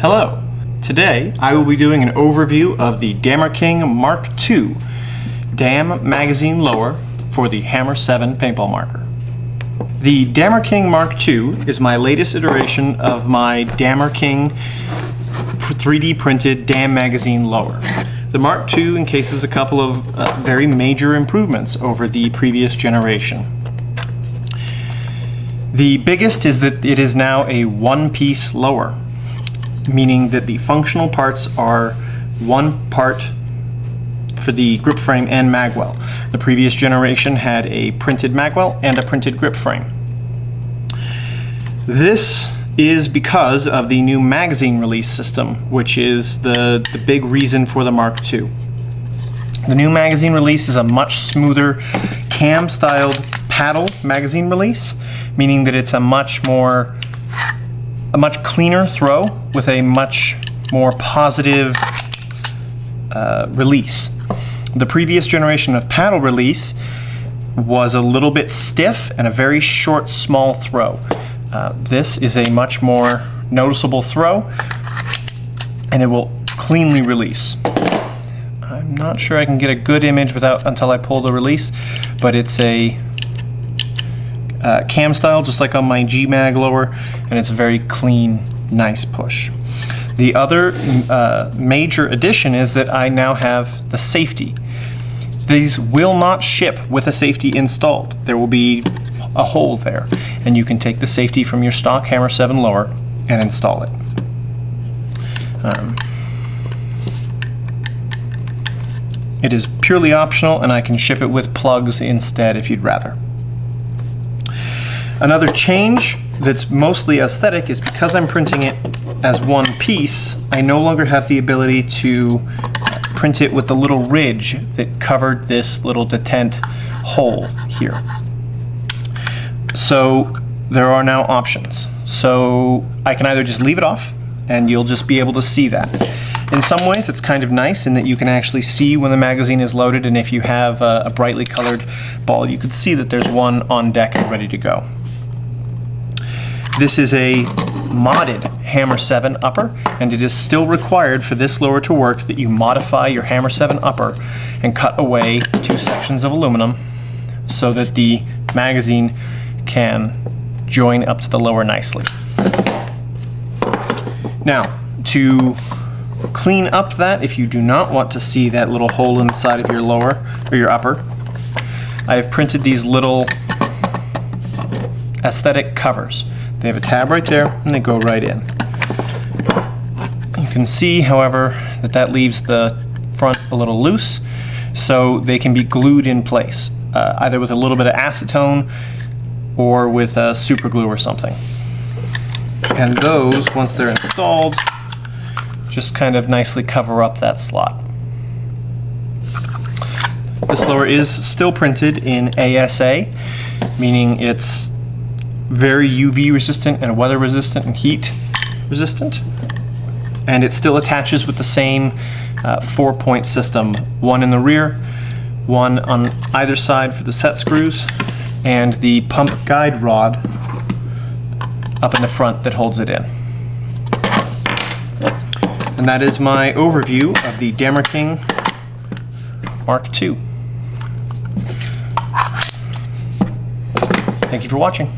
Hello! Today I will be doing an overview of the Dammerking Mk2 Dam magazine lower for the Hammer 7 paintball marker. The Dammerking Mk2 is my latest iteration of my Dammerking 3D printed Dam magazine lower. The Mk2 encases a couple of very major improvements over the previous generation. The biggest is that it is now a one-piece lower, meaning that the functional parts are one part for the grip frame and magwell. The previous generation had a printed magwell and a printed grip frame. This is because of the new magazine release system, which is the big reason for the Mk2. The new magazine release is a much smoother cam-styled paddle magazine release, meaning that it's a much cleaner throw with a much more positive release. The previous generation of paddle release was a little bit stiff and a very short, small throw. This is a much more noticeable throw, and it will cleanly release. I'm not sure I can get a good image until I pull the release, but it's a cam style, just like on my G-Mag lower, and it's a very clean, nice push. The other major addition is that I now have the safety. These will not ship with a safety installed. There will be a hole there, and you can take the safety from your stock Hammer 7 lower and install it. It is purely optional, and I can ship it with plugs instead if you'd rather. Another change that's mostly aesthetic is because I'm printing it as one piece, I no longer have the ability to print it with the little ridge that covered this little detent hole here. So there are now options. So I can either just leave it off and you'll just be able to see that. In some ways it's kind of nice in that you can actually see when the magazine is loaded, and if you have a brightly colored ball, you can see that there's one on deck and ready to go. This is a modded Hammer 7 upper, and it is still required for this lower to work that you modify your Hammer 7 upper and cut away 2 sections of aluminum so that the magazine can join up to the lower nicely. Now, to clean up that, if you do not want to see that little hole in the side of your lower or your upper, I have printed these little aesthetic covers. They have a tab right there and they go right in. You can see, however, that leaves the front a little loose, so they can be glued in place, either with a little bit of acetone or with super glue or something. And those, once they're installed, just kind of nicely cover up that slot. This lower is still printed in ASA, meaning it's very UV resistant and weather resistant and heat resistant. And it still attaches with the same 4-point system, one in the rear, one on either side for the set screws, and the pump guide rod up in the front that holds it in. And that is my overview of the Dammerking Mk2. Thank you for watching.